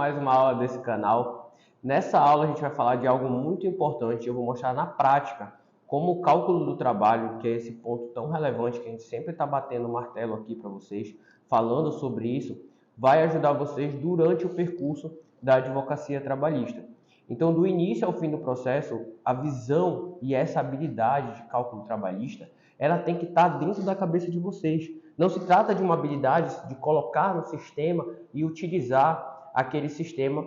mais uma aula desse canal. Nessa aula a gente vai falar de algo muito importante. Eu vou mostrar na prática como o cálculo do trabalho, que é esse ponto tão relevante que a gente sempre está batendo o martelo aqui para vocês, falando sobre isso, vai ajudar vocês durante o percurso da advocacia trabalhista. Então, do início ao fim do processo, a visão e essa habilidade de cálculo trabalhista, ela tem que estar dentro da cabeça de vocês. Não se trata de uma habilidade de colocar no sistema e utilizar aquele sistema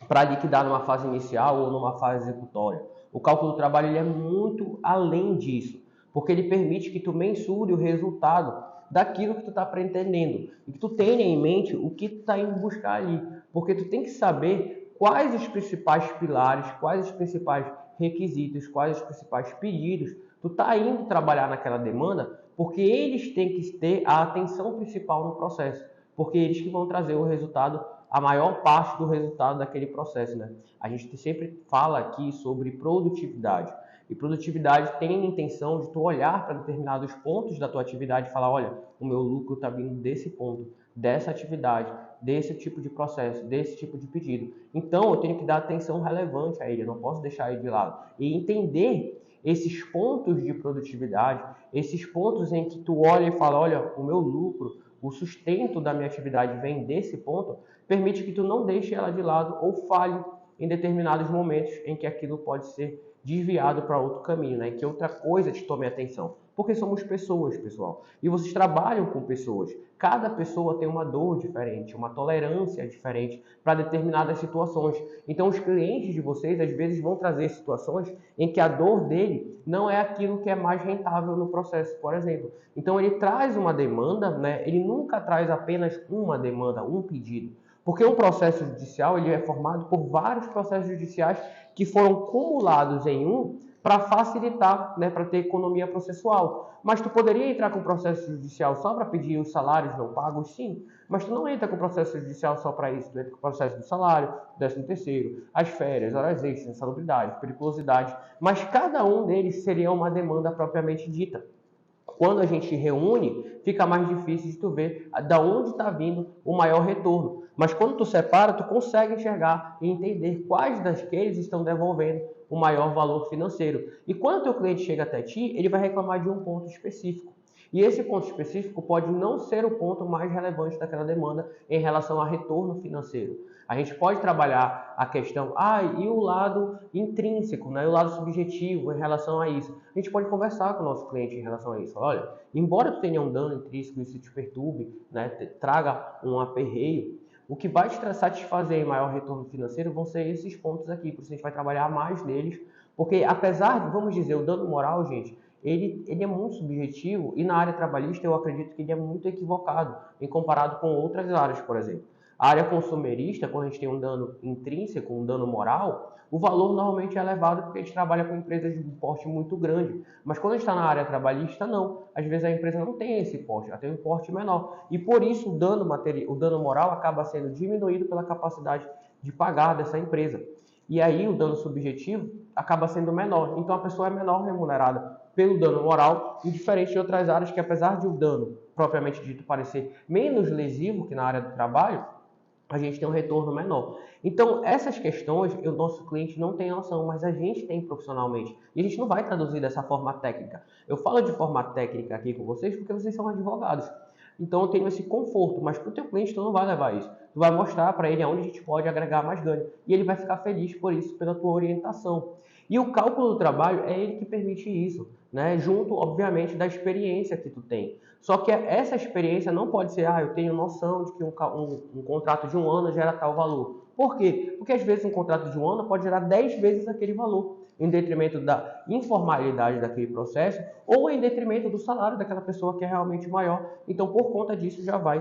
para liquidar numa fase inicial ou numa fase executória. O cálculo do trabalho ele é muito além disso, porque ele permite que tu mensure o resultado daquilo que tu está pretendendo e que tu tenha em mente o que tu está indo buscar ali, porque tu tem que saber quais os principais pilares, quais os principais requisitos, quais os principais pedidos tu está indo trabalhar naquela demanda, porque eles têm que ter a atenção principal no processo, porque eles que vão trazer o resultado, a maior parte do resultado daquele processo, né? A gente sempre fala aqui sobre produtividade. E produtividade tem a intenção de tu olhar para determinados pontos da tua atividade e falar, olha, o meu lucro está vindo desse ponto, dessa atividade, desse tipo de processo, desse tipo de pedido. Então, eu tenho que dar atenção relevante a ele, eu não posso deixar ele de lado. E entender esses pontos de produtividade, esses pontos em que tu olha e fala, olha, o meu lucro, o sustento da minha atividade vem desse ponto, permite que tu não deixe ela de lado ou falhe em determinados momentos em que aquilo pode ser desviado para outro caminho, né? Que outra coisa te tome atenção. Porque somos pessoas, pessoal. E vocês trabalham com pessoas. Cada pessoa tem uma dor diferente, uma tolerância diferente para determinadas situações. Então, os clientes de vocês, às vezes, vão trazer situações em que a dor dele não é aquilo que é mais rentável no processo, por exemplo. Então, ele traz uma demanda, né? Ele nunca traz apenas uma demanda, um pedido. Porque um processo judicial ele é formado por vários processos judiciais que foram cumulados em um para facilitar, né, para ter economia processual. Mas tu poderia entrar com processo judicial só para pedir os salários não pagos? Sim. Mas tu não entra com processo judicial só para isso. Tu entra com o processo do salário, 13º, as férias, horas extras, insalubridade, periculosidade. Mas cada um deles seria uma demanda propriamente dita. Quando a gente reúne, fica mais difícil de tu ver da onde está vindo o maior retorno. Mas quando tu separa, tu consegue enxergar e entender quais daqueles estão devolvendo o maior valor financeiro. E quando o teu cliente chega até ti, ele vai reclamar de um ponto específico. E esse ponto específico pode não ser o ponto mais relevante daquela demanda em relação a retorno financeiro. A gente pode trabalhar a questão, e o lado intrínseco, né? O lado subjetivo em relação a isso. A gente pode conversar com o nosso cliente em relação a isso. Olha, embora tu tenha um dano intrínseco e isso te perturbe, né? Traga um aperreio, o que vai te satisfazer em maior retorno financeiro vão ser esses pontos aqui. Por isso a gente vai trabalhar mais neles, porque apesar de, vamos dizer, o dano moral, gente, ele é muito subjetivo e na área trabalhista eu acredito que ele é muito equivocado em comparado com outras áreas, por exemplo. A área consumerista, quando a gente tem um dano intrínseco, um dano moral, o valor normalmente é elevado porque a gente trabalha com empresas de um porte muito grande. Mas quando a gente está na área trabalhista, não. Às vezes a empresa não tem esse porte, ela tem um porte menor. E por isso o dano moral acaba sendo diminuído pela capacidade de pagar dessa empresa. E aí o dano subjetivo acaba sendo menor. Então a pessoa é menor remunerada pelo dano moral, diferente de outras áreas que apesar de o dano propriamente dito parecer menos lesivo que na área do trabalho, a gente tem um retorno menor. Então, essas questões, o nosso cliente não tem noção, mas a gente tem profissionalmente. E a gente não vai traduzir dessa forma técnica. Eu falo de forma técnica aqui com vocês porque vocês são advogados. Então, eu tenho esse conforto, mas para o teu cliente, tu não vai levar isso. Tu vai mostrar para ele onde a gente pode agregar mais ganho. E ele vai ficar feliz por isso, pela tua orientação. E o cálculo do trabalho é ele que permite isso, né? Junto, obviamente, da experiência que tu tem. Só que essa experiência não pode ser, eu tenho noção de que um contrato de um ano gera tal valor. Por quê? Porque às vezes um contrato de um ano pode gerar 10 vezes aquele valor, em detrimento da informalidade daquele processo ou em detrimento do salário daquela pessoa que é realmente maior. Então, por conta disso, já vai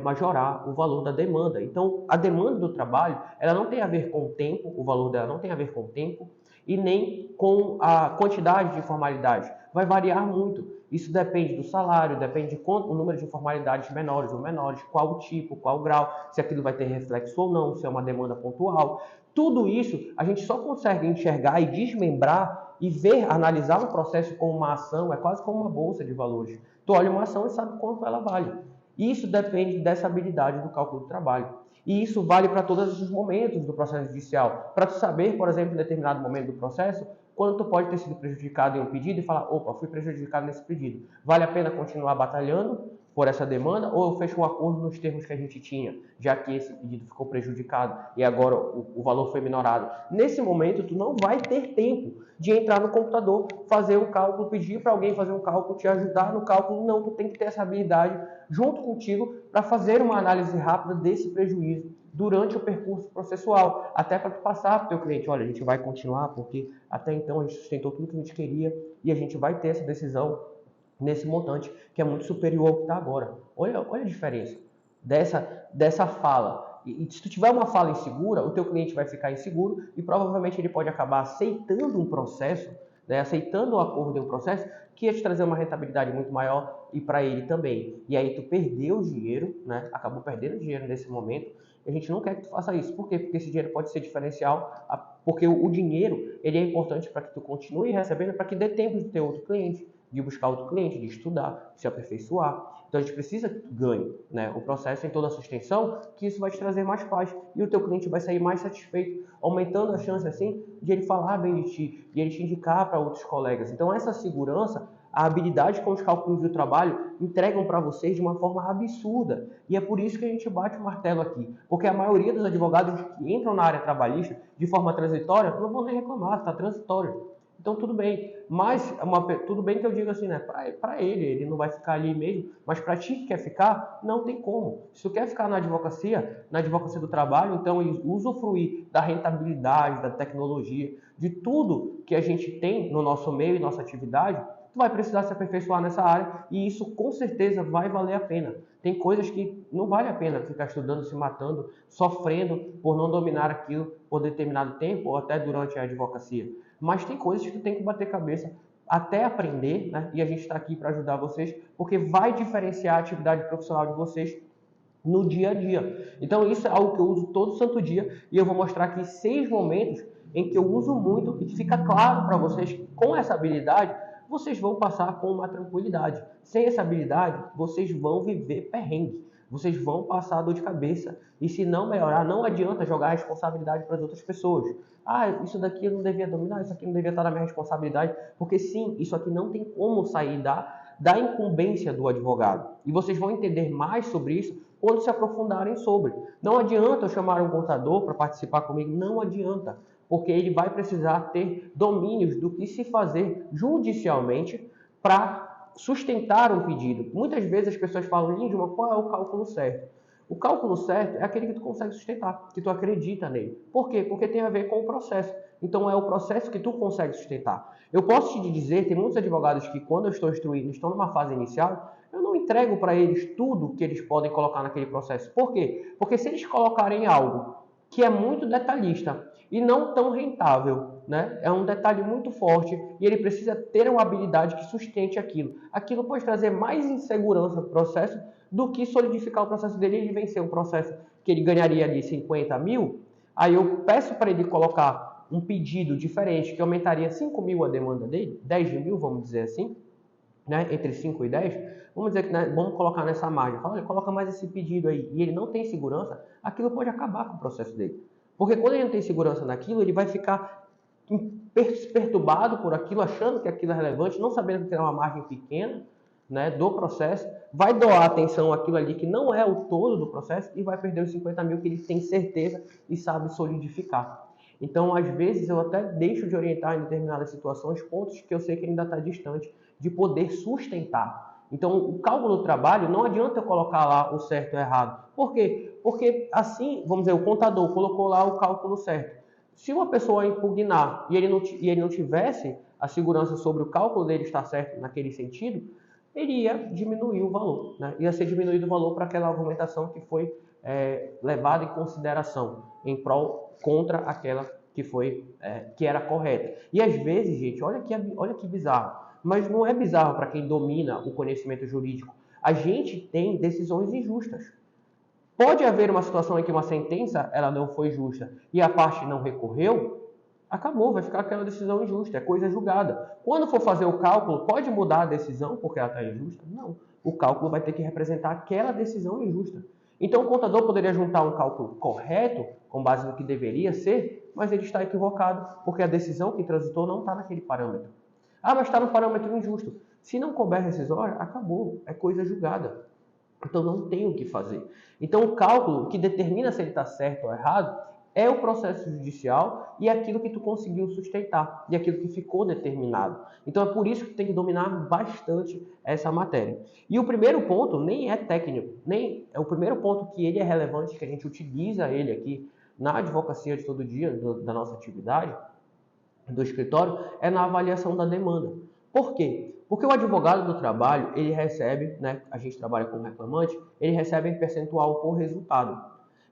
majorar o valor da demanda. Então, a demanda do trabalho, ela não tem a ver com o tempo, o valor dela não tem a ver com o tempo e nem com a quantidade de informalidade. Vai variar muito. Isso depende do salário, depende de quanto o número de informalidades menores ou menores, qual o tipo, qual o grau, se aquilo vai ter reflexo ou não, se é uma demanda pontual. Tudo isso a gente só consegue enxergar e desmembrar e ver, analisar um processo como uma ação, é quase como uma bolsa de valores. Tu olha uma ação e sabe quanto ela vale. Isso depende dessa habilidade do cálculo do trabalho. E isso vale para todos os momentos do processo judicial. Para tu saber, por exemplo, em determinado momento do processo, quando tu pode ter sido prejudicado em um pedido e falar, opa, fui prejudicado nesse pedido. Vale a pena continuar batalhando por essa demanda ou eu fecho um acordo nos termos que a gente tinha, já que esse pedido ficou prejudicado e agora o valor foi minorado. Nesse momento, tu não vai ter tempo de entrar no computador, fazer um cálculo, pedir para alguém fazer um cálculo, te ajudar no cálculo. Não, tu tem que ter essa habilidade junto contigo para fazer uma análise rápida desse prejuízo durante o percurso processual, até para tu passar para o teu cliente, olha, a gente vai continuar porque até então a gente sustentou tudo que a gente queria e a gente vai ter essa decisão nesse montante que é muito superior ao que está agora. Olha a diferença dessa fala. E se tu tiver uma fala insegura, o teu cliente vai ficar inseguro e provavelmente ele pode acabar aceitando um processo, né, aceitando o acordo em um processo que ia te trazer uma rentabilidade muito maior e para ele também. E aí tu perdeu o dinheiro, né, acabou perdendo dinheiro nesse momento. E a gente não quer que tu faça isso. Por quê? Porque esse dinheiro pode ser diferencial, porque o dinheiro ele é importante para que tu continue recebendo, para que dê tempo de ter outro cliente, de buscar outro cliente, de estudar, de se aperfeiçoar. Então a gente precisa que tu ganhe, né, o processo em toda a sua extensão, que isso vai te trazer mais paz e o teu cliente vai sair mais satisfeito, aumentando a chance assim de ele falar bem de ti, de ele te indicar para outros colegas. Então essa segurança, a habilidade com os cálculos do trabalho entregam para vocês de uma forma absurda. E é por isso que a gente bate o martelo aqui. Porque a maioria dos advogados que entram na área trabalhista de forma transitória não vão nem reclamar, está transitório. Então tudo bem, mas tudo bem que eu digo assim, né? Para ele não vai ficar ali mesmo, mas para ti que quer ficar, não tem como. Se tu quer ficar na advocacia do trabalho, então usufruir da rentabilidade, da tecnologia, de tudo que a gente tem no nosso meio e nossa atividade, tu vai precisar se aperfeiçoar nessa área e isso com certeza vai valer a pena. Tem coisas que não vale a pena ficar estudando, se matando, sofrendo por não dominar aquilo por determinado tempo ou até durante a advocacia. Mas tem coisas que tu tem que bater cabeça até aprender, né? E a gente está aqui para ajudar vocês, porque vai diferenciar a atividade profissional de vocês no dia a dia. Então isso é algo que eu uso todo santo dia e eu vou mostrar aqui 6 momentos em que eu uso muito e que fica claro para vocês que com essa habilidade vocês vão passar com uma tranquilidade. Sem essa habilidade, vocês vão viver perrengue. Vocês vão passar dor de cabeça. E se não melhorar, não adianta jogar a responsabilidade para as outras pessoas. Ah, isso daqui eu não devia dominar, isso aqui não devia estar na minha responsabilidade. Porque sim, isso aqui não tem como sair da incumbência do advogado. E vocês vão entender mais sobre isso quando se aprofundarem sobre. Não adianta eu chamar um contador para participar comigo, não adianta. Porque ele vai precisar ter domínios do que se fazer judicialmente para sustentar um pedido. Muitas vezes as pessoas falam, Lindman, qual é o cálculo certo? O cálculo certo é aquele que tu consegue sustentar, que tu acredita nele. Por quê? Porque tem a ver com o processo. Então é o processo que tu consegue sustentar. Eu posso te dizer, tem muitos advogados que quando eu estou instruindo, estão numa fase inicial, eu não entrego para eles tudo que eles podem colocar naquele processo. Por quê? Porque se eles colocarem algo que é muito detalhista e não tão rentável, né? É um detalhe muito forte e ele precisa ter uma habilidade que sustente aquilo. Aquilo pode trazer mais insegurança para o processo do que solidificar o processo dele e ele vencer um processo que ele ganharia ali 50 mil. Aí eu peço para ele colocar um pedido diferente que aumentaria 5 mil a demanda dele, 10 mil, vamos dizer assim, né? Entre 5 e 10, vamos dizer que, né, vamos colocar nessa margem, fala, coloca mais esse pedido aí, e ele não tem segurança, aquilo pode acabar com o processo dele. Porque quando ele não tem segurança naquilo, ele vai ficar perturbado por aquilo, achando que aquilo é relevante, não sabendo que é uma margem pequena, né, do processo, vai doar atenção àquilo ali que não é o todo do processo e vai perder os 50 mil que ele tem certeza e sabe solidificar. Então, às vezes, eu até deixo de orientar em determinadas situações pontos que eu sei que ainda está distante de poder sustentar. Então, o cálculo do trabalho, não adianta eu colocar lá o certo e o errado. Por quê? Porque assim, vamos dizer, o contador colocou lá o cálculo certo. Se uma pessoa impugnar e ele não tivesse a segurança sobre o cálculo dele estar certo naquele sentido, ele ia diminuir o valor, né? Ia ser diminuído o valor para aquela argumentação que foi levada em consideração contra aquela que era correta. E às vezes, gente, olha que bizarro, mas não é bizarro para quem domina o conhecimento jurídico. A gente tem decisões injustas. Pode haver uma situação em que uma sentença ela não foi justa e a parte não recorreu, acabou, vai ficar aquela decisão injusta, é coisa julgada. Quando for fazer o cálculo, pode mudar a decisão porque ela está injusta? Não. O cálculo vai ter que representar aquela decisão injusta. Então, o contador poderia juntar um cálculo correto, com base no que deveria ser, mas ele está equivocado, porque a decisão que transitou não está naquele parâmetro. Ah, mas está no parâmetro injusto. Se não couber rescisória, acabou, é coisa julgada. Então não tem o que fazer. Então o cálculo que determina se ele está certo ou errado é o processo judicial e aquilo que tu conseguiu sustentar e aquilo que ficou determinado. Então é por isso que tu tem que dominar bastante essa matéria. E o primeiro ponto nem é técnico, nem é o primeiro ponto que ele é relevante, que a gente utiliza ele aqui na advocacia de todo dia, da nossa atividade, do escritório, é na avaliação da demanda. Por quê? Porque o advogado do trabalho, ele recebe, né, a gente trabalha com reclamante, ele recebe em percentual por resultado.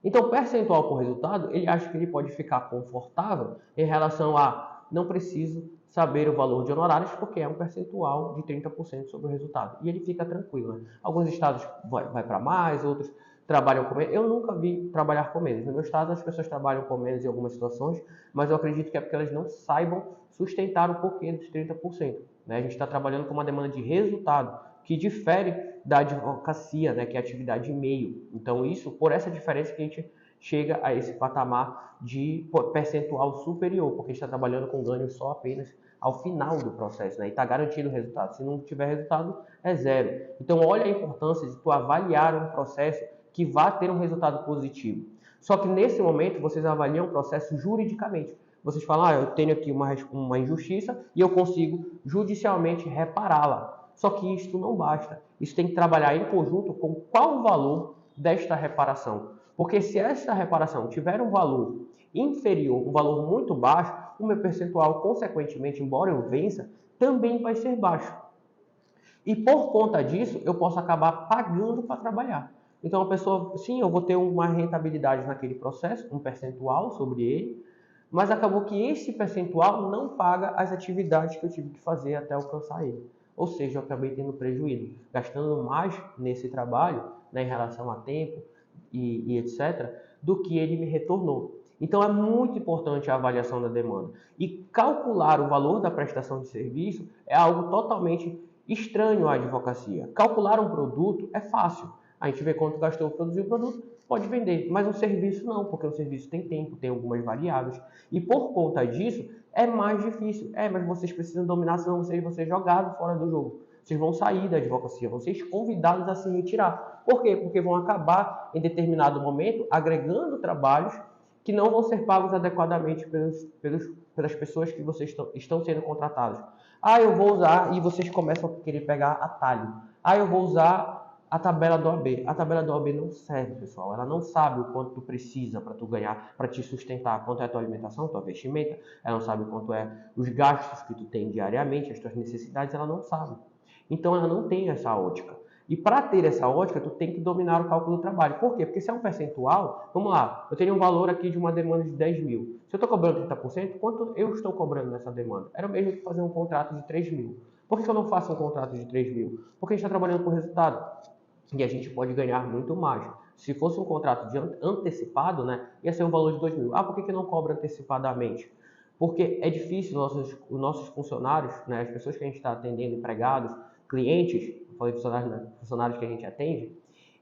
Então, percentual por resultado, ele acha que ele pode ficar confortável em relação a não preciso saber o valor de honorários, porque é um percentual de 30% sobre o resultado. E ele fica tranquilo. Né? Alguns estados vai para mais, outros trabalham com menos. Eu nunca vi trabalhar com menos. No meu estado, as pessoas trabalham com menos em algumas situações, mas eu acredito que é porque elas não saibam sustentar o porquê dos 30%. Né? A gente está trabalhando com uma demanda de resultado, que difere da advocacia, né? Que é a atividade de meio. Então, isso, por essa diferença que a gente chega a esse patamar de percentual superior, porque a gente está trabalhando com ganho só apenas ao final do processo, né? E está garantido o resultado. Se não tiver resultado, é zero. Então, olha a importância de tu avaliar um processo que vá ter um resultado positivo. Só que nesse momento, vocês avaliam o processo juridicamente. Vocês falam, eu tenho aqui uma injustiça e eu consigo judicialmente repará-la. Só que isso não basta. Isso tem que trabalhar em conjunto com qual o valor desta reparação. Porque se essa reparação tiver um valor inferior, um valor muito baixo, o meu percentual, consequentemente, embora eu vença, também vai ser baixo. E por conta disso, eu posso acabar pagando para trabalhar. Então a pessoa, sim, eu vou ter uma rentabilidade naquele processo, um percentual sobre ele, mas acabou que esse percentual não paga as atividades que eu tive que fazer até alcançar ele. Ou seja, eu acabei tendo prejuízo, gastando mais nesse trabalho, né, em relação a tempo e etc., do que ele me retornou. Então é muito importante a avaliação da demanda. E calcular o valor da prestação de serviço é algo totalmente estranho à advocacia. Calcular um produto é fácil. A gente vê quanto gastou para produzir o produto, pode vender. Mas um serviço não, porque o serviço tem tempo, tem algumas variáveis. E por conta disso, é mais difícil. Mas vocês precisam dominar, senão vocês vão ser jogados fora do jogo. Vocês vão sair da advocacia, vão ser convidados a se retirar. Por quê? Porque vão acabar, em determinado momento, agregando trabalhos que não vão ser pagos adequadamente pelas pessoas que vocês estão sendo contratados. Eu vou usar, e vocês começam a querer pegar atalho. Eu vou usar a tabela do OAB. A tabela do OAB não serve, pessoal. Ela não sabe o quanto tu precisa para tu ganhar, para te sustentar, quanto é a tua alimentação, tua vestimenta. Ela não sabe quanto é os gastos que tu tem diariamente, as tuas necessidades, ela não sabe. Então ela não tem essa ótica. E para ter essa ótica, tu tem que dominar o cálculo do trabalho. Por quê? Porque se é um percentual, vamos lá, eu tenho um valor aqui de uma demanda de 10 mil. Se eu estou cobrando 30%, quanto eu estou cobrando nessa demanda? Era o mesmo que fazer um contrato de 3 mil. Por que eu não faço um contrato de 3 mil? Porque a gente está trabalhando com resultado. E a gente pode ganhar muito mais. Se fosse um contrato de antecipado, né, ia ser um valor de 2 mil. Por que não cobra antecipadamente? Porque é difícil os nossos funcionários, né, as pessoas que a gente está atendendo, empregados, clientes, falei funcionários, né, funcionários que a gente atende,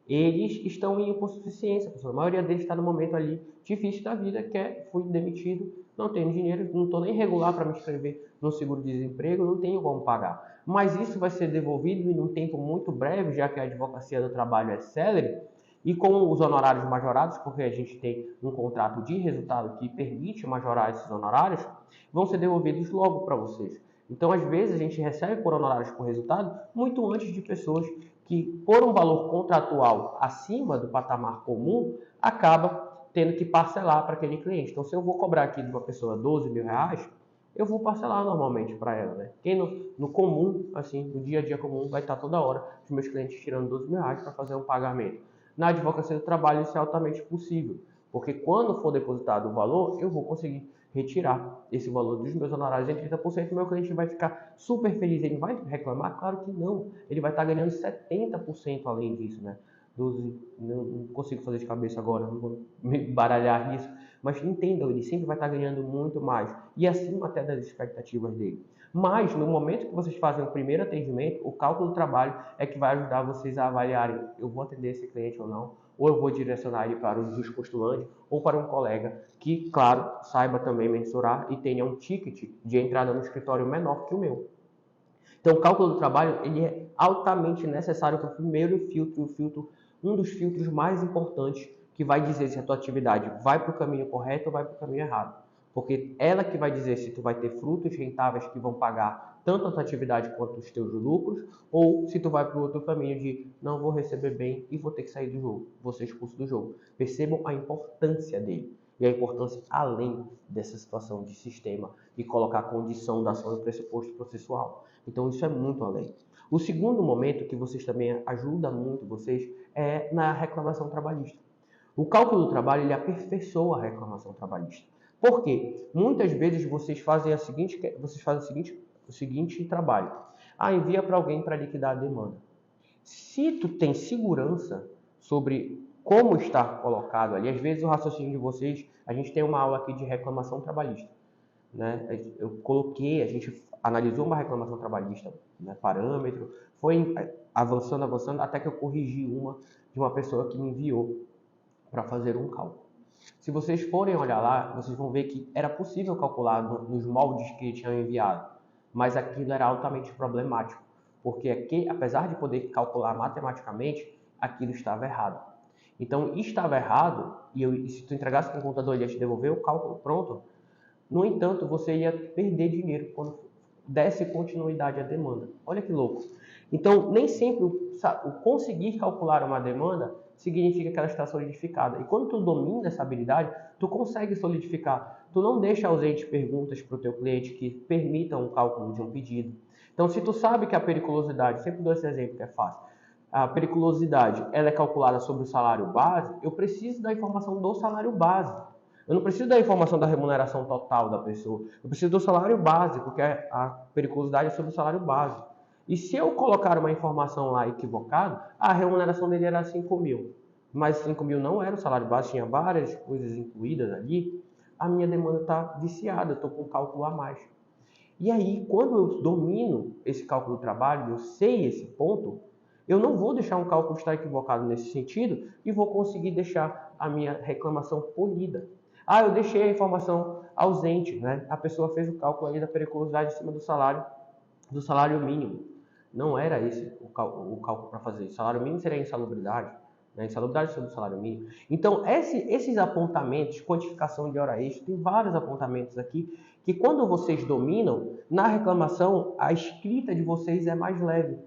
eles estão em hipossuficiência. A maioria deles está no momento ali difícil da vida, que fui demitido, não tenho dinheiro, não estou nem regular para me inscrever no seguro-desemprego, não tenho como pagar. Mas isso vai ser devolvido em um tempo muito breve, já que a advocacia do trabalho é célere, e com os honorários majorados, porque a gente tem um contrato de resultado que permite majorar esses honorários, vão ser devolvidos logo para vocês. Então, às vezes, a gente recebe por honorários por resultado muito antes de pessoas que, por um valor contratual acima do patamar comum, acaba tendo que parcelar para aquele cliente. Então, se eu vou cobrar aqui de uma pessoa 12 mil reais, eu vou parcelar normalmente para ela, né? Quem no comum, assim, no dia a dia comum, vai estar toda hora os meus clientes tirando 12 mil reais para fazer um pagamento. Na advocacia do trabalho isso é altamente possível, porque quando for depositado o valor, eu vou conseguir retirar esse valor dos meus honorários em 30%, meu cliente vai ficar super feliz. Ele vai reclamar? Claro que não. Ele vai estar ganhando 70% além disso, né? 12, não consigo fazer de cabeça agora, não vou me baralhar nisso, mas entendam, ele sempre vai estar ganhando muito mais, e acima até das expectativas dele. Mas, no momento que vocês fazem o primeiro atendimento, o cálculo do trabalho é que vai ajudar vocês a avaliarem, eu vou atender esse cliente ou não, ou eu vou direcionar ele para os dos postulantes, ou para um colega que, claro, saiba também mensurar e tenha um ticket de entrada no escritório menor que o meu. Então, o cálculo do trabalho ele é altamente necessário para o primeiro filtro, um dos filtros mais importantes que vai dizer se a tua atividade vai para o caminho correto ou vai para o caminho errado. Porque ela que vai dizer se tu vai ter frutos rentáveis que vão pagar tanto a tua atividade quanto os teus lucros, ou se tu vai para o outro caminho de não vou receber bem e vou ter que sair do jogo, vou ser expulso do jogo. Percebam a importância dele e a importância além dessa situação de sistema e colocar a condição da ação e pressuposto processual. Então isso é muito além. O segundo momento que vocês também ajuda muito vocês é na reclamação trabalhista. O cálculo do trabalho ele aperfeiçoa a reclamação trabalhista. Por quê? Muitas vezes vocês fazem o seguinte trabalho. Envia para alguém para liquidar a demanda. Se tu tem segurança sobre como está colocado ali, às vezes o raciocínio de vocês, a gente tem uma aula aqui de reclamação trabalhista, né? A gente analisou uma reclamação trabalhista, né, parâmetro, foi avançando, até que eu corrigi uma de uma pessoa que me enviou para fazer um cálculo. Se vocês forem olhar lá, vocês vão ver que era possível calcular nos moldes que tinham enviado, mas aquilo era altamente problemático, porque aqui, apesar de poder calcular matematicamente, aquilo estava errado. Então, estava errado, e se tu entregasse para o contador e ele ia te devolver o cálculo pronto, no entanto, você ia perder dinheiro quando desse continuidade à demanda. Olha que louco. Então, nem sempre o conseguir calcular uma demanda significa que ela está solidificada. E quando tu domina essa habilidade, tu consegue solidificar. Tu não deixa ausente perguntas para o teu cliente que permitam o cálculo de um pedido. Então, se tu sabe que a periculosidade, sempre dou esse exemplo que é fácil, a periculosidade ela é calculada sobre o salário base, eu preciso da informação do salário base. Eu não preciso da informação da remuneração total da pessoa. Eu preciso do salário base, porque a periculosidade é sobre o salário base. E se eu colocar uma informação lá equivocada, a remuneração dele era 5 mil. Mas 5 mil não era o salário base, tinha várias coisas incluídas ali. A minha demanda está viciada, eu estou com um cálculo a mais. E aí, quando eu domino esse cálculo do trabalho, eu sei esse ponto, eu não vou deixar um cálculo estar equivocado nesse sentido e vou conseguir deixar a minha reclamação polida. Eu deixei a informação ausente, né? A pessoa fez o cálculo ali da periculosidade em cima do salário mínimo. Não era esse o cálculo para fazer. O salário mínimo seria a insalubridade, né? Insalubridade sobre o salário mínimo. Então, esses apontamentos, quantificação de hora extra, tem vários apontamentos aqui que quando vocês dominam, na reclamação, a escrita de vocês é mais leve.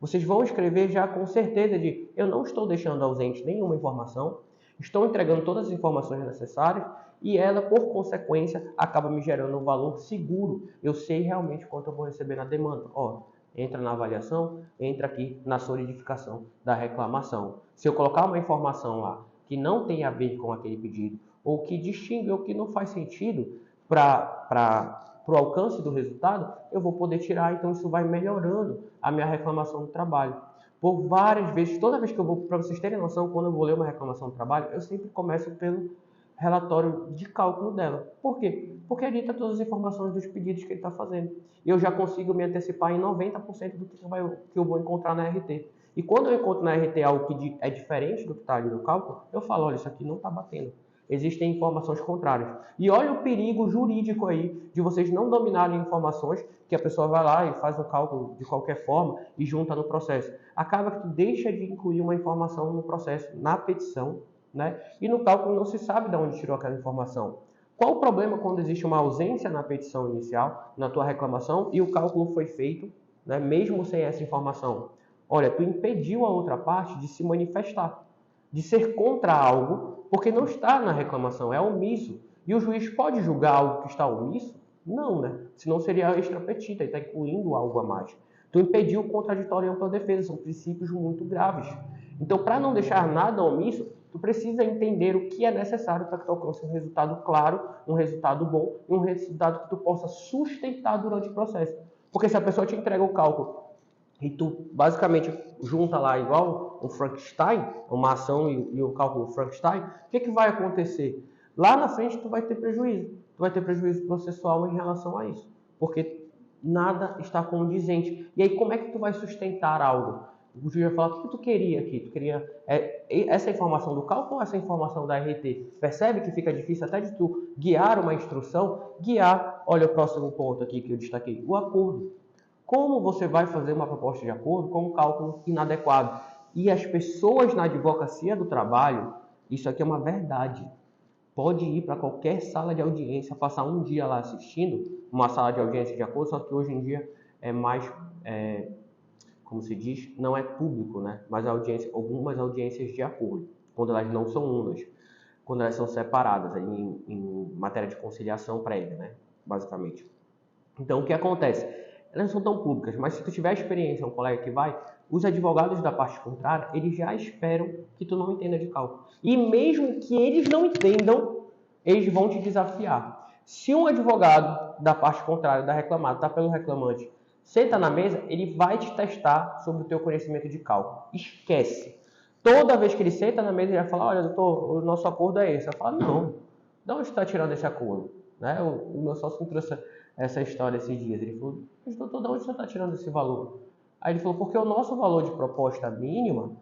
Vocês vão escrever já com certeza de eu não estou deixando ausente nenhuma informação, estou entregando todas as informações necessárias e ela, por consequência, acaba me gerando um valor seguro. Eu sei realmente quanto eu vou receber na demanda. Entra na avaliação, entra aqui na solidificação da reclamação. Se eu colocar uma informação lá que não tem a ver com aquele pedido, ou que distingue ou que não faz sentido para o alcance do resultado, eu vou poder tirar, então isso vai melhorando a minha reclamação do trabalho. Por várias vezes, toda vez que eu vou, para vocês terem noção, quando eu vou ler uma reclamação do trabalho, eu sempre começo pelo relatório de cálculo dela. Por quê? Porque ali está todas as informações dos pedidos que ele está fazendo. E eu já consigo me antecipar em 90% do que eu vou encontrar na RT. E quando eu encontro na RT algo que é diferente do que está ali no cálculo, eu falo, olha, isso aqui não está batendo. Existem informações contrárias. E olha o perigo jurídico aí de vocês não dominarem informações que a pessoa vai lá e faz um cálculo de qualquer forma e junta no processo. Acaba que tu deixa de incluir uma informação no processo, na petição, né? E no cálculo não se sabe de onde tirou aquela informação. Qual o problema quando existe uma ausência na petição inicial, na tua reclamação, e o cálculo foi feito, né, mesmo sem essa informação? Olha, tu impediu a outra parte de se manifestar, de ser contra algo, porque não está na reclamação, é omisso. E o juiz pode julgar algo que está omisso? Não, né? Senão seria extra petita, ele está incluindo algo a mais. Tu impediu o contraditório e ampla defesa, são princípios muito graves. Então, para não deixar nada omisso, tu precisa entender o que é necessário para que tu alcance um resultado claro, um resultado bom e um resultado que tu possa sustentar durante o processo. Porque se a pessoa te entrega o cálculo e tu basicamente junta lá igual um Frankenstein, uma ação e o cálculo Frankenstein, o que vai acontecer? Lá na frente tu vai ter prejuízo. Tu vai ter prejuízo processual em relação a isso. Porque nada está condizente. E aí como é que tu vai sustentar algo? O juiz vai falar: o que tu queria aqui? Tu queria essa informação do cálculo ou essa informação da RT? Percebe que fica difícil até de tu guiar uma instrução? Guiar, olha o próximo ponto aqui que eu destaquei, o acordo. Como você vai fazer uma proposta de acordo com um cálculo inadequado? E as pessoas na advocacia do trabalho, isso aqui é uma verdade. Pode ir para qualquer sala de audiência, passar um dia lá assistindo uma sala de audiência de acordo, só que hoje em dia é mais, como se diz, não é público, né? Mas algumas audiências de acordo, quando elas não são unas, quando elas são separadas em matéria de conciliação prévia, né? Basicamente. Então, o que acontece? Elas não são tão públicas, mas se tu tiver experiência, um colega que vai, os advogados da parte contrária, eles já esperam que tu não entenda de cálculo. E mesmo que eles não entendam, eles vão te desafiar. Se um advogado da parte contrária, da reclamada, está pelo reclamante, senta na mesa, ele vai te testar sobre o teu conhecimento de cálculo. Esquece. Toda vez que ele senta na mesa, ele vai falar: olha, doutor, o nosso acordo é esse. Eu falo: não, de onde você está tirando esse acordo? Né? O meu sócio me trouxe essa história esses dias. Ele falou: mas doutor, de onde você está tirando esse valor? Aí ele falou: porque o nosso valor de proposta mínima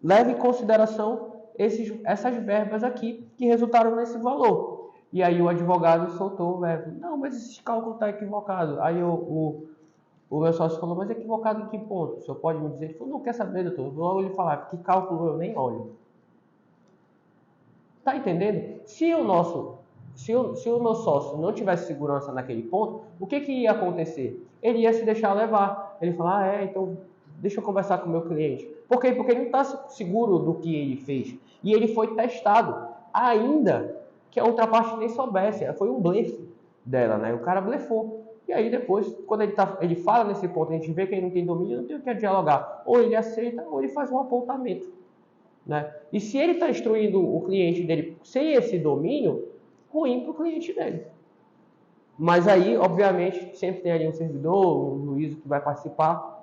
leva em consideração essas verbas aqui que resultaram nesse valor. E aí o advogado soltou o verbo: não, mas esse cálculo está equivocado. Aí o meu sócio falou: mas equivocado em que ponto? O senhor pode me dizer? Ele falou: não quer saber, doutor. Eu vou lhe falar: que cálculo eu nem olho. Tá entendendo? Se o meu sócio não tivesse segurança naquele ponto, o que ia acontecer? Ele ia se deixar levar. Ele ia falar: então deixa eu conversar com o meu cliente. Por quê? Porque ele não está seguro do que ele fez. E ele foi testado. Ainda que a outra parte nem soubesse. Foi um blefe dela, né? O cara blefou. E aí depois, quando ele fala nesse ponto, a gente vê que ele não tem domínio, não tem o que dialogar. Ou ele aceita, ou ele faz um apontamento. Né? E se ele está instruindo o cliente dele sem esse domínio, ruim para o cliente dele. Mas aí, obviamente, sempre tem ali um servidor, um juiz que vai participar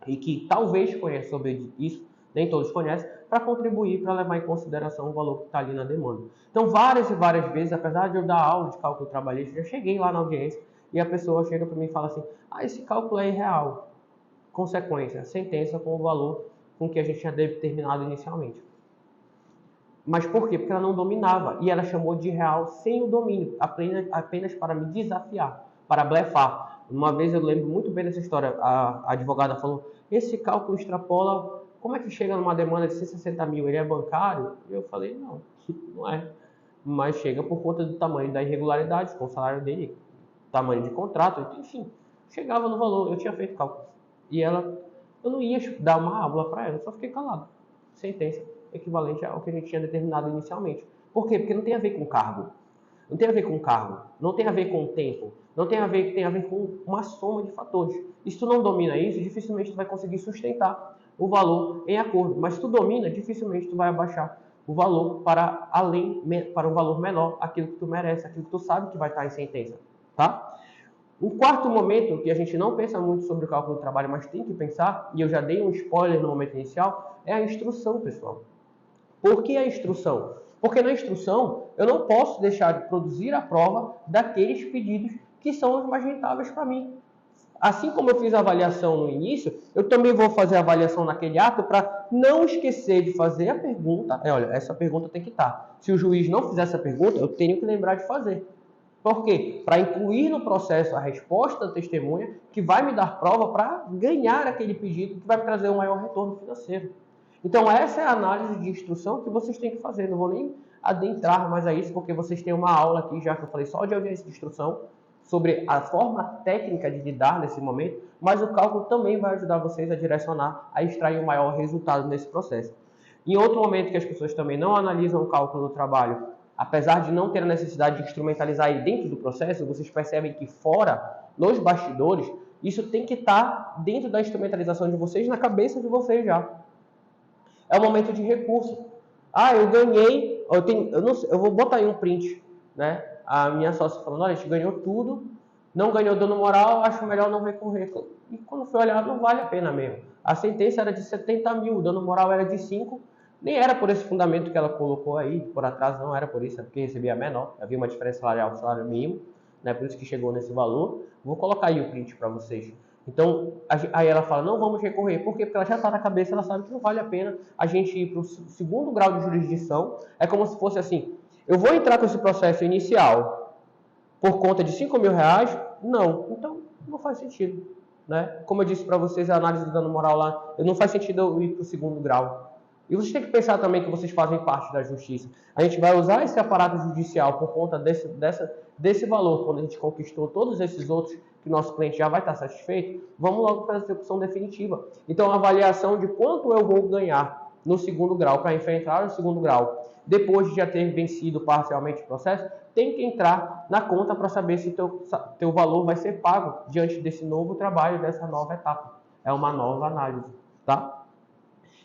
e que talvez conheça sobre isso, nem todos conhecem, para contribuir, para levar em consideração o valor que está ali na demanda. Então, várias e várias vezes, apesar de eu dar aula de cálculo trabalhista, já cheguei lá na audiência e a pessoa chega para mim e fala assim: esse cálculo é irreal. Consequência, sentença com o valor com que a gente tinha determinado inicialmente. Mas por quê? Porque ela não dominava. E ela chamou de real sem o domínio, apenas para me desafiar, para blefar. Uma vez eu lembro muito bem dessa história. A advogada falou: esse cálculo extrapola. Como é que chega numa demanda de 160 mil? Ele é bancário? E eu falei: não, não é. Mas chega por conta do tamanho da irregularidade com o salário dele, tamanho de contrato, enfim. Chegava no valor, eu tinha feito cálculo. E eu não ia dar uma aula para ela, eu só fiquei calado. Sentença equivalente ao que a gente tinha determinado inicialmente. Por quê? Porque não tem a ver com cargo. Não tem a ver com cargo. Não tem a ver com tempo. Não tem a ver com uma soma de fatores. E se tu não domina isso, dificilmente tu vai conseguir sustentar o valor em acordo. Mas se tu domina, dificilmente tu vai abaixar o valor para um valor menor, aquilo que tu merece, aquilo que tu sabe que vai estar em sentença. Tá? Um quarto momento, que a gente não pensa muito sobre o cálculo do trabalho, mas tem que pensar, e eu já dei um spoiler no momento inicial, é a instrução, pessoal. Por que a instrução? Porque na instrução eu não posso deixar de produzir a prova daqueles pedidos que são os mais rentáveis para mim. Assim como eu fiz a avaliação no início, eu também vou fazer a avaliação naquele ato para não esquecer de fazer a pergunta. Olha, essa pergunta tem que estar. Se o juiz não fizer essa pergunta, eu tenho que lembrar de fazer. Por quê? Para incluir no processo a resposta da testemunha que vai me dar prova para ganhar aquele pedido que vai me trazer um maior retorno financeiro. Então, essa é a análise de instrução que vocês têm que fazer. Não vou nem adentrar mais a isso, porque vocês têm uma aula aqui, já que eu falei só de audiência de instrução, sobre a forma técnica de lidar nesse momento, mas o cálculo também vai ajudar vocês a direcionar, a extrair o maior resultado nesse processo. Em outro momento que as pessoas também não analisam o cálculo do trabalho, apesar de não ter a necessidade de instrumentalizar ele dentro do processo, vocês percebem que fora, nos bastidores, isso tem que estar dentro da instrumentalização de vocês, na cabeça de vocês já. É o momento de recurso. Eu ganhei, eu vou botar aí um print, né? A minha sócia falando: olha, a gente ganhou tudo, não ganhou dano moral, acho melhor não recorrer. E quando foi olhar, não vale a pena mesmo. A sentença era de 70 mil, o dano moral era de 5, nem era por esse fundamento que ela colocou aí, por atrás não era por isso, é porque recebia menor, havia uma diferença salarial do salário mínimo, né? Por isso que chegou nesse valor. Vou colocar aí o print para vocês. Então, aí ela fala, não vamos recorrer. Por quê? Porque ela já está na cabeça, ela sabe que não vale a pena a gente ir para o segundo grau de jurisdição. É como se fosse assim, eu vou entrar com esse processo inicial por conta de R$ 5.000? Não. Então, não faz sentido. Né? Como eu disse para vocês, a análise do dano moral lá, não faz sentido eu ir para o segundo grau. E vocês têm que pensar também que vocês fazem parte da justiça. A gente vai usar esse aparato judicial por conta desse valor, quando a gente conquistou todos esses outros, que nosso cliente já vai estar satisfeito, vamos logo para a execução definitiva. Então, a avaliação de quanto eu vou ganhar no segundo grau, para enfrentar o segundo grau, depois de já ter vencido parcialmente o processo, tem que entrar na conta para saber se teu valor vai ser pago diante desse novo trabalho, dessa nova etapa. É uma nova análise, tá?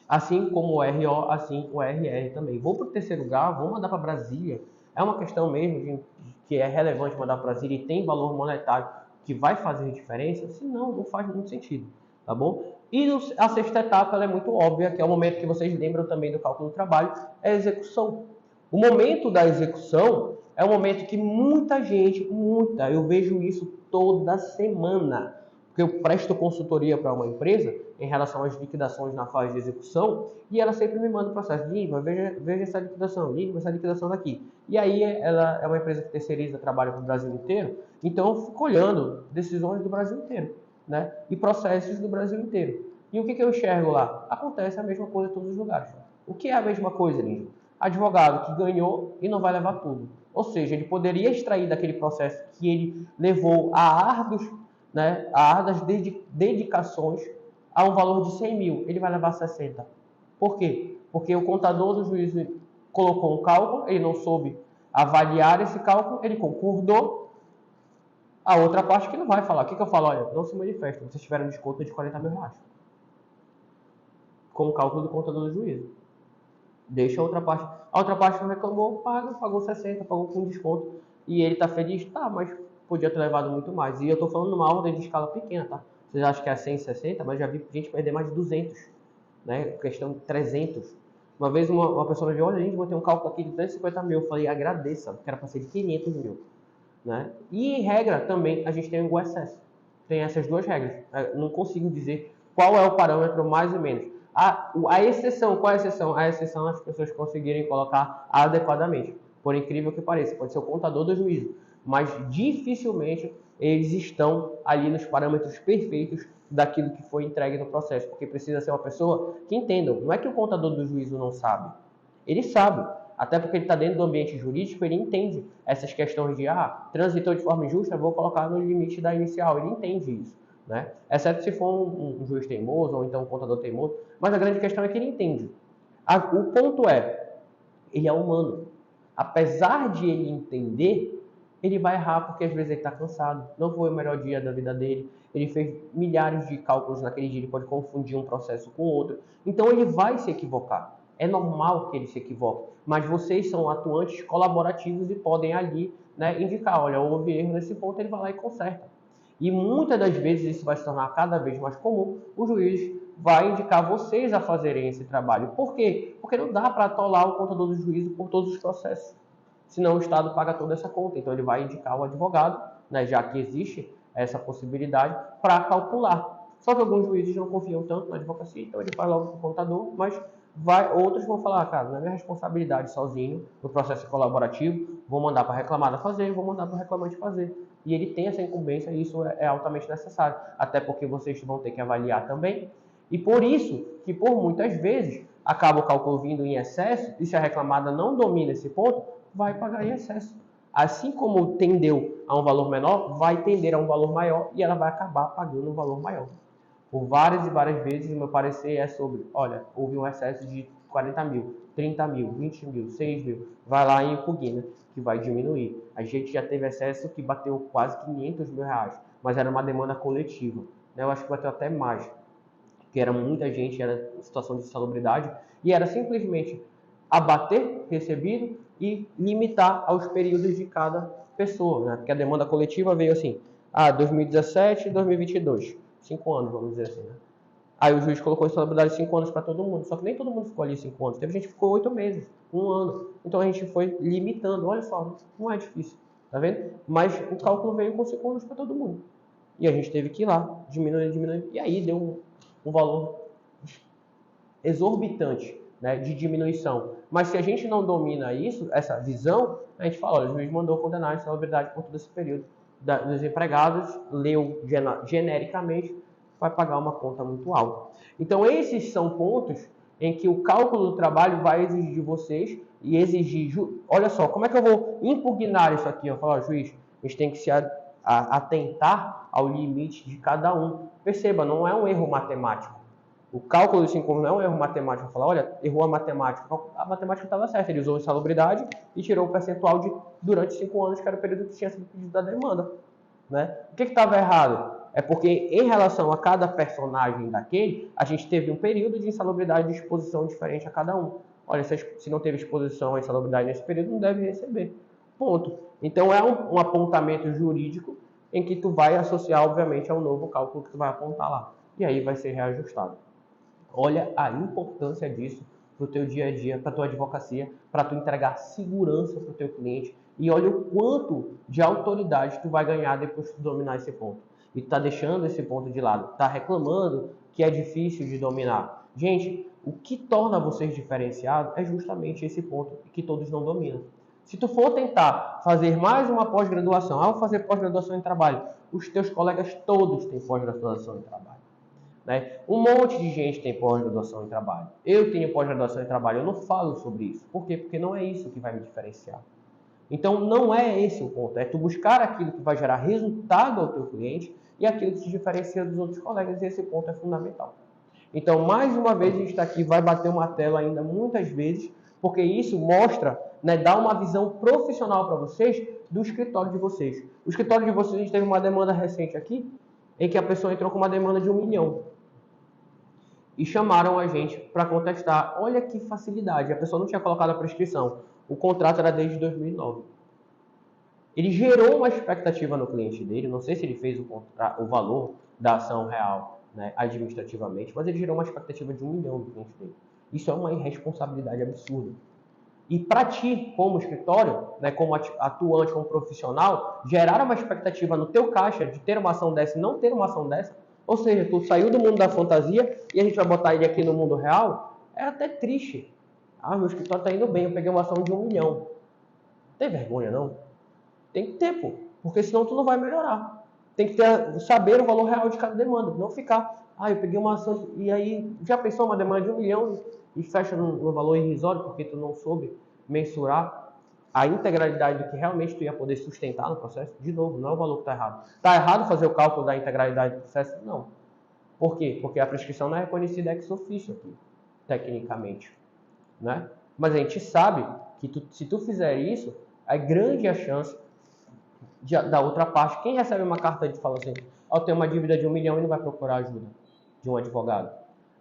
Assim como o RO, assim o RR também. Vou para o terceiro grau, vou mandar para Brasília. É uma questão mesmo que é relevante mandar para Brasília e tem valor monetário que vai fazer diferença? Se não, não faz muito sentido, tá bom? E a sexta etapa ela é muito óbvia, que é o momento que vocês lembram também do cálculo do trabalho, é a execução. O momento da execução é o momento que muita gente, eu vejo isso toda semana, porque eu presto consultoria para uma empresa em relação às liquidações na fase de execução, e ela sempre me manda o processo, Lima, veja essa liquidação, Lima, essa liquidação daqui. E aí ela é uma empresa que terceiriza, trabalha para o Brasil inteiro, então eu fico olhando decisões do Brasil inteiro, né? E processos do Brasil inteiro. E o que eu enxergo lá? Acontece a mesma coisa em todos os lugares. O que é a mesma coisa, Lima? Advogado que ganhou e não vai levar tudo. Ou seja, ele poderia extrair daquele processo que ele levou a árduos, né, a árduas dedicações a um valor de 100 mil. Ele vai levar 60. Por quê? Porque o contador do juízo colocou um cálculo, ele não soube avaliar esse cálculo, ele concordou. A outra parte que não vai falar. O que eu falo? Olha, não se manifesta. Vocês tiveram um desconto de R$ 40.000. Com o cálculo do contador do juízo. Deixa a outra parte. A outra parte não reclamou, pagou 60, pagou com desconto. E ele tá feliz? Tá, mas podia ter levado muito mais. E eu tô falando numa ordem de escala pequena, tá? Vocês acham que é 160, mas já vi gente perder mais de 200, né? Questão de 300. Uma vez uma pessoa me disse, olha, gente, vou ter um cálculo aqui de 250 mil. Eu falei, agradeça, que era para ser de 500 mil. Né? E em regra também a gente tem o excesso. Tem essas duas regras. Eu não consigo dizer qual é o parâmetro mais ou menos. A exceção, qual é a exceção? A exceção é as pessoas conseguirem colocar adequadamente. Por incrível que pareça, pode ser o contador do juízo, mas dificilmente eles estão ali nos parâmetros perfeitos daquilo que foi entregue no processo, porque precisa ser uma pessoa que entenda. Não é que o contador do juízo não sabe. Ele sabe, até porque ele está dentro do ambiente jurídico, ele entende essas questões de, transitou de forma injusta, vou colocar no limite da inicial. Ele entende isso, né? Exceto se for um juiz teimoso ou então um contador teimoso. Mas a grande questão é que ele entende. O ponto é, ele é humano. Apesar de ele entender, ele vai errar porque às vezes ele está cansado. Não foi o melhor dia da vida dele. Ele fez milhares de cálculos naquele dia, ele pode confundir um processo com outro. Então ele vai se equivocar. É normal que ele se equivoque, mas vocês são atuantes colaborativos e podem ali, né, indicar, olha, houve erro nesse ponto, ele vai lá e conserta. E muitas das vezes isso vai se tornar cada vez mais comum, o juiz vai indicar vocês a fazerem esse trabalho. Por quê? Porque não dá para atolar o contador do juízo por todos os processos. Senão o Estado paga toda essa conta. Então ele vai indicar o advogado, né, já que existe essa possibilidade, para calcular. Só que alguns juízes não confiam tanto na advocacia, então ele faz logo para o contador, mas outros vão falar, cara, não é minha responsabilidade sozinho, no processo colaborativo, vou mandar para a reclamada fazer, vou mandar para o reclamante fazer. E ele tem essa incumbência e isso é altamente necessário, até porque vocês vão ter que avaliar também. E por isso que, por muitas vezes, acaba o cálculo vindo em excesso, e se a reclamada não domina esse ponto, vai pagar em excesso. Assim como tendeu a um valor menor, vai tender a um valor maior e ela vai acabar pagando um valor maior. Por várias e várias vezes, o meu parecer é sobre, olha, houve um excesso de 40 mil, 30 mil, 20 mil, 6 mil, vai lá e impugna, que vai diminuir. A gente já teve excesso que bateu quase 500 mil reais, mas era uma demanda coletiva. Né? Eu acho que bateu até mais, porque era muita gente, era situação de insalubridade, e era simplesmente abater recebido e limitar aos períodos de cada pessoa, né? Porque a demanda coletiva veio assim, 2017 e 2022, 5 anos, vamos dizer assim, né? Aí o juiz colocou insalubridade de 5 anos para todo mundo, só que nem todo mundo ficou ali 5 anos, teve gente que ficou 8 meses, 1 ano, então a gente foi limitando, olha só, não é difícil, tá vendo? Mas o cálculo veio com 5 anos para todo mundo. E a gente teve que ir lá, diminuir. E aí deu um valor exorbitante, né, de diminuição. Mas se a gente não domina isso, essa visão, a gente fala, olha, o juiz mandou condenar a insalubridade por todo esse período dos empregados, leu genericamente, vai pagar uma conta muito alta. Então esses são pontos em que o cálculo do trabalho vai exigir de vocês e exigir, olha só, como é que eu vou impugnar isso aqui? Eu falo, juiz, a gente tem que se atentar ao limite de cada um. Perceba, não é um erro matemático. O cálculo de 5 não é um erro matemático. Falar, olha, errou a matemática estava certa. Ele usou insalubridade e tirou o percentual durante 5 anos, que era o período que tinha sido pedido da demanda. Né? O que estava errado? É porque, em relação a cada personagem daquele, a gente teve um período de insalubridade de exposição diferente a cada um. Olha, se não teve exposição à insalubridade nesse período, não deve receber. Ponto. Então, é um apontamento jurídico em que tu vai associar, obviamente, ao novo cálculo que tu vai apontar lá. E aí vai ser reajustado. Olha a importância disso para o teu dia a dia, para a tua advocacia, para tu entregar segurança para o teu cliente. E olha o quanto de autoridade tu vai ganhar depois que tu dominar esse ponto. E tu tá deixando esse ponto de lado, tá reclamando que é difícil de dominar. Gente, o que torna vocês diferenciados é justamente esse ponto que todos não dominam. Se tu for tentar fazer mais uma pós-graduação, ao fazer pós-graduação em trabalho, os teus colegas todos têm pós-graduação em trabalho. Né? Um monte de gente tem pós-graduação em trabalho. Eu tenho pós-graduação em trabalho, eu não falo sobre isso. Por quê? Porque não é isso que vai me diferenciar. Então, não é esse o ponto. É tu buscar aquilo que vai gerar resultado ao teu cliente e aquilo que te diferencia dos outros colegas. E esse ponto é fundamental. Então, mais uma vez, a gente está aqui, vai bater uma tela ainda muitas vezes, porque isso mostra, né, dá uma visão profissional para vocês do escritório de vocês. O escritório de vocês, a gente teve uma demanda recente aqui, em que a pessoa entrou com uma demanda de 1 milhão. E chamaram a gente para contestar. Olha que facilidade, a pessoa não tinha colocado a prescrição. O contrato era desde 2009. Ele gerou uma expectativa no cliente dele, não sei se ele fez o valor da ação real, né, administrativamente, mas ele gerou uma expectativa de 1 milhão no cliente dele. Isso é uma irresponsabilidade absurda. E para ti, como escritório, né, como atuante, como profissional, gerar uma expectativa no teu caixa de ter uma ação dessa e não ter uma ação dessa, ou seja, tu saiu do mundo da fantasia e a gente vai botar ele aqui no mundo real, é até triste. Ah, meu escritório está indo bem, eu peguei uma ação de 1 milhão. Não tem vergonha, não? Tem que ter, pô, porque senão tu não vai melhorar. Tem que saber o valor real de cada demanda, não ficar, eu peguei uma ação, e aí já pensou uma demanda de 1 milhão e fecha no valor irrisório porque tu não soube mensurar a integralidade do que realmente tu ia poder sustentar no processo? De novo, não é o valor que está errado. Está errado fazer o cálculo da integralidade do processo? Não. Por quê? Porque a prescrição não é reconhecida ex officio aqui, tecnicamente. Né? Mas a gente sabe que se tu fizer isso, é grande a chance da outra parte. Quem recebe uma carta de fala assim, eu tenho uma dívida de 1 milhão e não vai procurar ajuda de um advogado.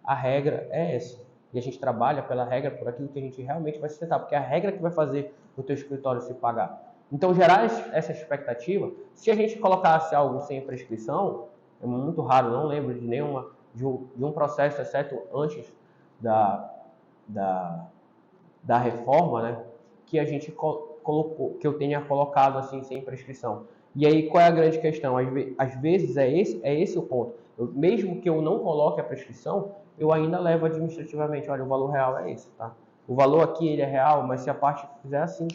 A regra é essa. E a gente trabalha pela regra, por aquilo que a gente realmente vai sustentar, porque é a regra que vai fazer o teu escritório se pagar. Então, gerar essa expectativa, se a gente colocasse algo sem prescrição, é muito raro, não lembro de nenhuma, de um processo, exceto antes da reforma, né, que a gente colocou, que eu tenha colocado assim, sem prescrição. E aí, qual é a grande questão? Às vezes é esse o ponto. Mesmo que eu não coloque a prescrição, eu ainda levo administrativamente, olha, o valor real é esse, tá? O valor aqui ele é real, mas se a parte fizer assim,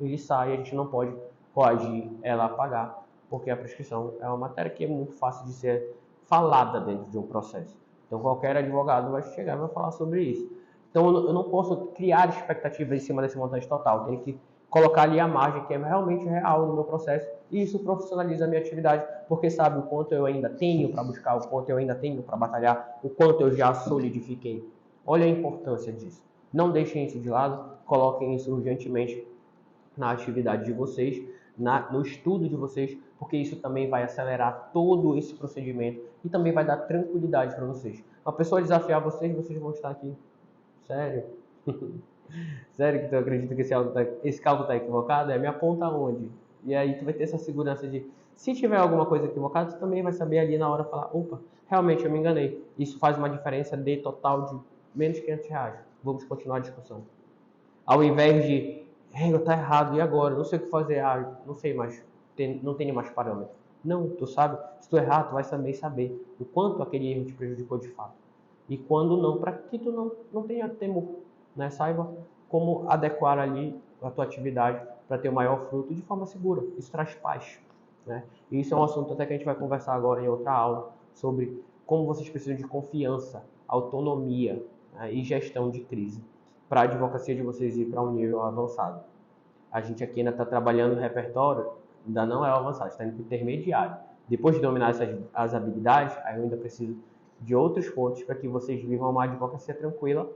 ele sai, a gente não pode coagir ela a pagar, porque a prescrição é uma matéria que é muito fácil de ser falada dentro de um processo. Então qualquer advogado vai chegar e vai falar sobre isso. Então eu não posso criar expectativas em cima desse montante total, eu tenho que colocar ali a margem que é realmente real no meu processo, e isso profissionaliza a minha atividade, porque sabe o quanto eu ainda tenho para buscar, o quanto eu ainda tenho para batalhar, o quanto eu já solidifiquei. Olha a importância disso. Não deixem isso de lado, coloquem isso urgentemente na atividade de vocês, no estudo de vocês, porque isso também vai acelerar todo esse procedimento e também vai dar tranquilidade para vocês. Uma pessoa desafiar vocês, vocês vão estar aqui. Sério? Sério que tu acredita que esse cálculo está equivocado? Me aponta onde? E aí tu vai ter essa segurança de, se tiver alguma coisa equivocada, tu também vai saber ali na hora falar, opa, realmente eu me enganei. Isso faz uma diferença de total de menos de R$500. Vamos continuar a discussão. Ao invés de, tá errado, e agora? Não sei o que fazer, não sei mais, não tenho mais parâmetro. Não, tu sabe, se tu errar, tu vai também saber o quanto aquele erro te prejudicou de fato. E quando não, para que tu não tenha temor, né? Saiba como adequar ali a tua atividade para ter o maior fruto de forma segura. Isso traz paz, né? E isso é um assunto até que a gente vai conversar agora em outra aula, sobre como vocês precisam de confiança, autonomia, né, e gestão de crise para a advocacia de vocês ir para um nível avançado. A gente aqui ainda está trabalhando o repertório, ainda não é avançado, está indo para o intermediário. Depois de dominar as habilidades, aí eu ainda preciso de outros pontos para que vocês vivam uma advocacia tranquila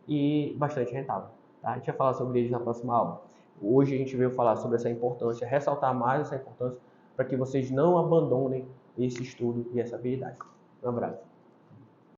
e bastante rentável. Tá? A gente vai falar sobre eles na próxima aula. Hoje a gente veio falar sobre essa importância, ressaltar mais essa importância para que vocês não abandonem esse estudo e essa habilidade. Um abraço.